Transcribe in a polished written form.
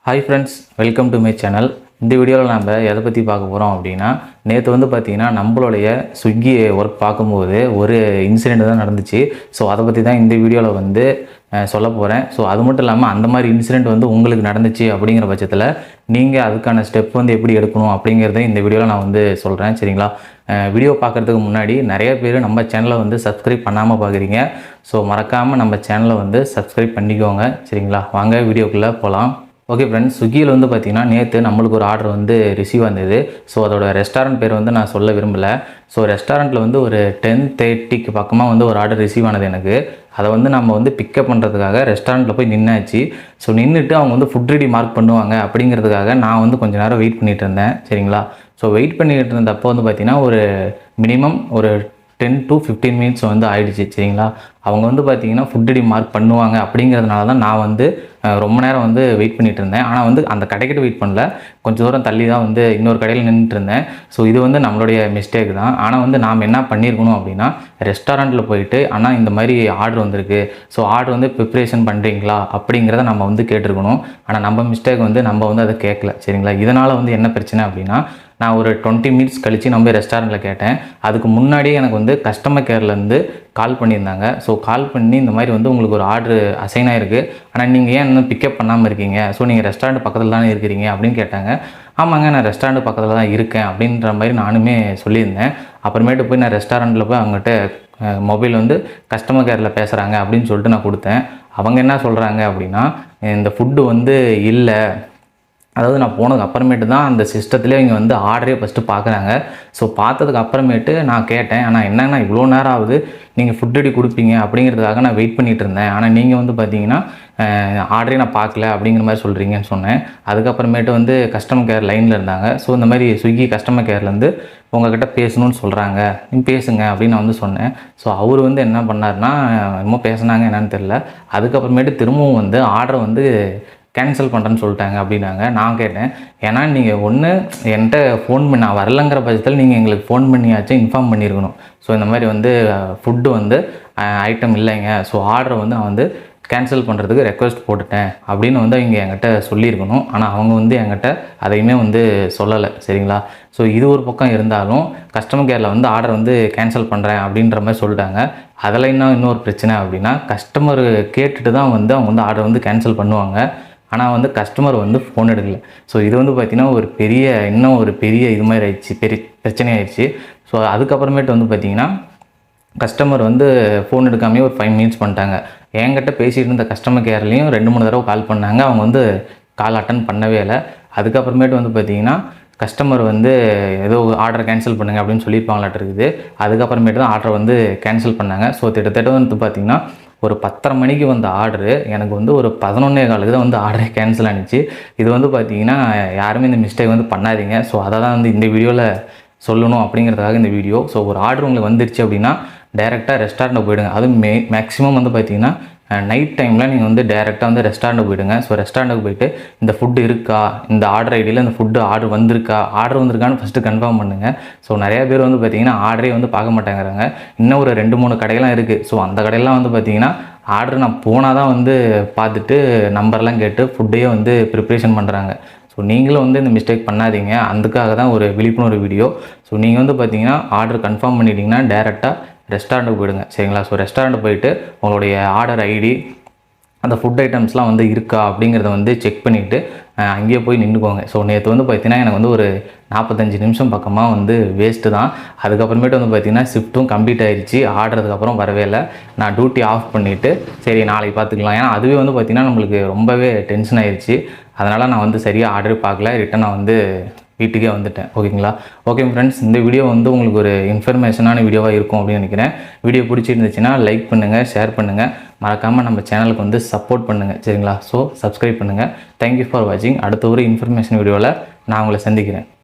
Hi friends, welcome to my channel. இந்த வீடியோவில் நம்ம எதை பற்றி பார்க்க போகிறோம் அப்படின்னா, நேற்று பார்த்தீங்கன்னா நம்மளுடைய ஸ்விக்கி ஒர்க் பார்க்கும்போது ஒரு இன்சிடெண்ட் தான் நடந்துச்சு. ஸோ அதை பற்றி தான் இந்த வீடியோவில் சொல்ல போகிறேன். ஸோ அது மட்டும் இல்லாமல் அந்த மாதிரி இன்சிடெண்ட் உங்களுக்கு நடந்துச்சு அப்படிங்கிற பட்சத்தில் நீங்கள் அதுக்கான ஸ்டெப் எப்படி எடுக்கணும் அப்படிங்கிறத இந்த வீடியோவில் நான் சொல்கிறேன். சரிங்களா? வீடியோ பார்க்குறதுக்கு முன்னாடி நிறைய பேர் நம்ம சேனலை சப்ஸ்கிரைப் பண்ணாமல் பார்க்குறீங்க. ஸோ மறக்காமல் நம்ம சேனலை சப்ஸ்கிரைப் பண்ணிக்கோங்க. சரிங்களா? வாங்க வீடியோக்குள்ளே போகலாம். ஓகே ஃப்ரெண்ட்ஸ், ஸ்விக்கியில் பார்த்தீங்கன்னா நேற்று நம்மளுக்கு ஒரு ஆர்டர் ரிசீவ் வந்தது. ஸோ அதோட ரெஸ்டாரண்ட் பேர் நான் சொல்ல விரும்பலை. ஸோ ரெஸ்டாரண்ட்டில் ஒரு 10:30க்கு பக்கமாக ஒரு ஆர்டர் ரிசீவ் ஆனது எனக்கு. அதை நம்ம பிக்கப் பண்ணுறதுக்காக ரெஸ்டாரண்ட்டில் போய் நின்னாச்சு. ஸோ நின்றுட்டு அவங்க ஃபுட் ரெடி மார்க் பண்ணுவாங்க அப்படிங்கிறதுக்காக நான் கொஞ்சம் நேரம் வெயிட் பண்ணிகிட்டு இருந்தேன். சரிங்களா? ஸோ வெயிட் பண்ணிகிட்டு இருந்தப்போ பார்த்தீங்கன்னா ஒரு மினிமம் ஒரு 10 to 15 மினிட்ஸ் ஆயிடுச்சு. சரிங்களா? அவங்க பார்த்தீங்கன்னா ஃபுட் ரெடி மார்க் பண்ணுவாங்க அப்படிங்கிறதுனால தான் நான் ரொம்ப நேரம் வெயிட் பண்ணிகிட்டு இருந்தேன். ஆனால் அந்த கடைக்கிட்ட வெயிட் பண்ணல, கொஞ்சம் தூரம் தள்ளி தான் இன்னொரு கடையில் நின்றுட்டு இருந்தேன். ஸோ இது நம்மளுடைய மிஸ்டேக் தான். ஆனால் நாம் என்ன பண்ணியிருக்கணும் அப்படின்னா, ரெஸ்டாரண்ட்டில் போயிட்டு ஆனால் இந்த மாதிரி ஆர்டர் வந்திருக்கு, ஸோ ஆர்டர் ப்ரிப்ரேஷன் பண்ணுறீங்களா அப்படிங்கிறத நம்ம கேட்டிருக்கணும். ஆனால் நம்ம மிஸ்டேக் நம்ம அதை கேட்கல. சரிங்களா? இதனால் என்ன பிரச்சனை அப்படின்னா, நான் ஒரு 20 மினிட்ஸ் கழித்து நம்ம ரெஸ்டாரண்ட்டில் கேட்டேன். அதுக்கு முன்னாடியே எனக்கு கஸ்டமர் கேர்லேருந்து கால் பண்ணியிருந்தாங்க. ஸோ கால் பண்ணி இந்த மாதிரி உங்களுக்கு ஒரு ஆர்டர் அசைன் ஆகிருக்கு, ஆனால் நீங்கள் ஏன் இன்னும் பிக்கப் பண்ணாமல் இருக்கீங்க? ஸோ நீங்கள் ரெஸ்டாரண்ட் பக்கத்தில் தானே இருக்கிறீங்க அப்படின்னு கேட்டாங்க. ஆமாங்க, நான் ரெஸ்டாரண்ட் பக்கத்தில் தான் இருக்கேன் அப்படின்ற மாதிரி நானுமே சொல்லியிருந்தேன். அப்புறமேட்டு போய் நான் ரெஸ்டாரண்ட்டில் போய் அவங்ககிட்ட மொபைல் கஸ்டமர் கேரில் பேசுகிறாங்க அப்படின்னு சொல்லிட்டு நான் கொடுத்தேன். அவங்க என்ன சொல்கிறாங்க அப்படின்னா, இந்த ஃபுட்டு இல்லை, அதாவது நான் போனதுக்கு அப்புறமேட்டு தான் அந்த சிஸ்டத்துலேயே இவங்க ஆர்டரே ஃபஸ்ட்டு பார்க்குறாங்க. ஸோ பார்த்ததுக்கு அப்புறமேட்டு நான் கேட்டேன், ஆனால் என்னென்னா இவ்வளோ நேரம் ஆகுது, நீங்கள் ஃபுட் ரெடி கொடுப்பீங்க அப்படிங்கிறதுக்காக நான் வெயிட் பண்ணிகிட்டு இருந்தேன், ஆனால் நீங்கள் பார்த்தீங்கன்னா ஆர்டரே நான் பார்க்கல அப்படிங்கிற மாதிரி சொல்கிறீங்கன்னு சொன்னேன். அதுக்கப்புறமேட்டு கஸ்டமர் கேர் லைனில் இருந்தாங்க. ஸோ இந்த மாதிரி ஸ்விக்கி கஸ்டமர் கேர்லேருந்து உங்கள்கிட்ட பேசணும்னு சொல்கிறாங்க, நீங்கள் பேசுங்க அப்படின்னு நான் சொன்னேன். ஸோ அவர் என்ன பண்ணார்னா, என்னமோ பேசுனாங்க என்னன்னு தெரில. அதுக்கப்புறமேட்டு திரும்பவும் ஆர்டரை கேன்சல் பண்ணுறேன்னு சொல்லிட்டாங்க அப்படின்னாங்க. நான் கேட்டேன், ஏன்னா நீங்கள் ஒன்று என்கிட்ட ஃபோன் பண்ணி நான் வரலங்கிற பட்சத்தில் நீங்கள் எங்களுக்கு ஃபோன் பண்ணியாச்சும் இன்ஃபார்ம் பண்ணியிருக்கணும். ஸோ இந்த மாதிரி ஃபுட்டு ஐட்டம் இல்லைங்க, ஸோ ஆர்டரை நான் கேன்சல் பண்ணுறதுக்கு ரெக்வஸ்ட் போட்டுட்டேன் அப்படின்னு அவங்க என்கிட்ட சொல்லியிருக்கணும். ஆனால் அவங்க என்கிட்ட அதையுமே சொல்லலை. சரிங்களா? ஸோ இது ஒரு பக்கம் இருந்தாலும் கஸ்டமர் கேரில் ஆர்டர் கேன்சல் பண்ணுறேன் அப்படின்ற மாதிரி சொல்லிட்டாங்க. அதில் இன்னொரு பிரச்சனை அப்படின்னா, கஸ்டமர் கேட்டுட்டு தான் அவங்க ஆர்டர் கேன்சல் பண்ணுவாங்க. ஆனால் கஸ்டமர் ஃபோன் எடுக்கல. ஸோ இது பார்த்திங்கன்னா ஒரு பெரிய இது மாதிரி ஆயிடுச்சு, பெரிய பிரச்சனை ஆயிடுச்சு. ஸோ அதுக்கப்புறமேட்டு பார்த்திங்கன்னா கஸ்டமர் ஃபோன் எடுக்காமே ஒரு 5 மினிட்ஸ் பண்ணிட்டாங்க. என்கிட்ட பேசிகிட்டு இருந்த கஸ்டமர் கேர்லேயும் 2-3 தடவை கால் பண்ணாங்க. அவங்க கால் அட்டன் பண்ணவே இல்லை. அதுக்கப்புறமேட்டு பார்த்திங்கன்னா கஸ்டமர் ஏதோ ஆர்டர் கேன்சல் பண்ணுங்கள் அப்படின்னு சொல்லியிருப்பாங்களாட்டு இருக்குது. அதுக்கப்புறமேட்டு தான் ஆர்டர் கேன்சல் பண்ணாங்க. ஸோ கிட்டத்தட்ட பார்த்திங்கன்னா ஒரு 10:30 மணிக்கு ஆர்டரு எனக்கு ஒரு 11:15க்கு தான் ஆர்டரே கேன்சல் ஆனிச்சு. இது பார்த்திங்கன்னா யாருமே இந்த மிஸ்டேக் பண்ணாதீங்க. ஸோ அதை தான் இந்த வீடியோவில் சொல்லணும் அப்படிங்கிறதுக்காக இந்த வீடியோ. ஸோ ஒரு ஆர்டர் உங்களுக்கு வந்துருச்சு அப்படின்னா டைரெக்டாக ரெஸ்டாரண்ட்டுக்கு போயிடுங்க. அதுவும் மேக்ஸிமம் பார்த்திங்கன்னா நைட் டைமில் நீங்கள் டேரெக்டாக ரெஸ்டாரண்ட்டுக்கு போயிடுங்க. ஸோ ரெஸ்டாரண்ட்டுக்கு போயிட்டு இந்த ஃபுட்டு இருக்கா, இந்த ஆர்டர் ஐடியில் இந்த ஃபுட்டு ஆர்டர் வந்திருக்கான்னு ஃபஸ்ட்டு கன்ஃபார்ம் பண்ணுங்கள். ஸோ நிறையா பேர் பார்த்திங்கன்னா ஆர்டரே பார்க்க மாட்டேங்கிறாங்க. இன்னும் ஒரு 2-3 கடையெல்லாம் இருக்குது. ஸோ அந்த கடையெல்லாம் பார்த்திங்கன்னா ஆர்டர் நான் போனால் தான் பார்த்துட்டு நம்பர்லாம் கேட்டு ஃபுட்டையே ப்ரிப்ரேஷன் பண்ணுறாங்க. ஸோ நீங்களும் இந்த மிஸ்டேக் பண்ணாதீங்க. அதுக்காக தான் ஒரு விழிப்புணர்வு வீடியோ. ஸோ நீங்கள் பார்த்திங்கன்னா ஆர்டர் கன்ஃபார்ம் பண்ணிட்டீங்கன்னா டேரெக்டாக ரெஸ்டாரண்ட்டுக்கு போயிடுங்க. சரிங்களா? ஸோ ரெஸ்டாரண்ட்டு போயிட்டு உங்களுடைய ஆர்டர் ஐடி, அந்த ஃபுட் ஐட்டம்ஸ்லாம் இருக்கா அப்படிங்கிறத செக் பண்ணிவிட்டு அங்கேயே போய் நின்றுக்கோங்க. ஸோ நேற்று பார்த்தீங்கன்னா எனக்கு ஒரு 45 நிமிஷம் பக்கமாக வேஸ்ட்டு தான். அதுக்கப்புறமேட்டு பார்த்தீங்கன்னா ஷிஃப்ட்டும் கம்ப்ளீட் ஆகிடுச்சு. ஆர்டருக்கப்புறம் வரவே இல்லை. நான் டியூட்டி ஆஃப் பண்ணிவிட்டு சரி நாளைக்கு பார்த்துக்கலாம், ஏன்னா அதுவே பார்த்திங்கன்னா நம்மளுக்கு ரொம்பவே டென்ஷன் ஆகிடுச்சு. அதனால் நான் சரியாக ஆர்டரே பார்க்கல, ரிட்டன் நான் வீட்டுக்கே வந்துட்டேன். ஓகேங்களா? ஓகே ஃப்ரெண்ட்ஸ், இந்த வீடியோ உங்களுக்கு ஒரு இன்ஃபர்மேஷனான வீடியோவாக இருக்கும் அப்படின்னு நினைக்கிறேன். வீடியோ பிடிச்சிருந்துச்சுன்னா லைக் பண்ணுங்கள், ஷேர் பண்ணுங்கள், மறக்காமல் நம்ம சேனலுக்கு சப்போர்ட் பண்ணுங்கள். சரிங்களா? ஸோ சப்ஸ்கிரைப் பண்ணுங்கள். தேங்க்யூ ஃபார் வாட்சிங். அடுத்த ஒரு இன்ஃபர்மேஷன் வீடியோவில் நான் உங்களை சந்திக்கிறேன்.